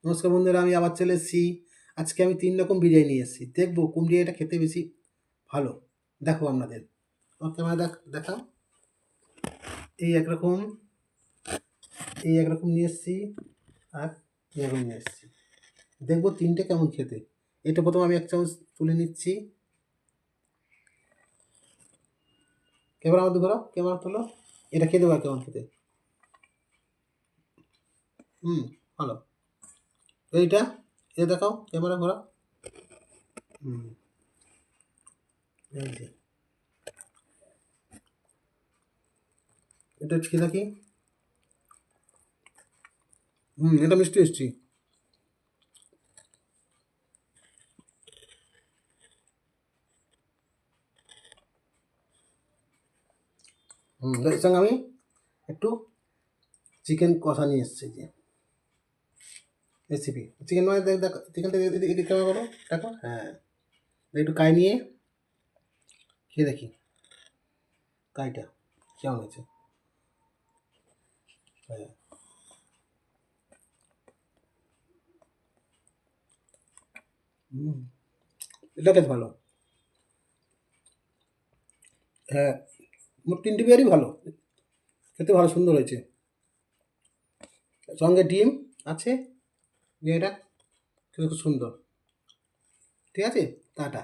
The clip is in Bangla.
নমস্কার বন্ধুরা, আমি আবার চলে এসেছি। আজকে আমি 3 রকম বিরিয়ানি নিয়ে এসেছি। দেখবো কোন বিরিয়ানিটা খেতে বেশি ভালো। দেখো আপনাদের। আমার ক্যামেরা দেখাও। এই একরকম নিয়ে এসেছি, আর এরকম নিয়ে এসেছি। দেখবো 3টে কেমন খেতে। এটা প্রথমে আমি 1 চামচ তুলে নিচ্ছি। ক্যামেরা মধ্যে ঘোরাও, ক্যামেরা তোলো। এটা খেতে পারো কেমন খেতে। ভালো। এইটা দেখাও, ক্যামেরা ঘোরাও। এই যে এটা খেয়ে দেখি। এটা মিষ্টি এসছি। এর সঙ্গে আমি একটু চিকেন কষা নিয়ে এসেছি। যে রেসিপি চিকেন নয়, দেখো চিকেনটা এদিকে কেমন করো, দেখো। হ্যাঁ, একটু কাই নিয়ে খেয়ে দেখি কাইটা কেমন হয়েছে। হ্যাঁ, এটা বেশ ভালো। হ্যাঁ, মোট 3টে বিয়ারই ভালো, খেতে ভালো সুন্দর হয়েছে। সঙ্গে ডিম আছে, বিরিয়ানিটা খেতে খুব সুন্দর। ঠিক আছে, টাটা।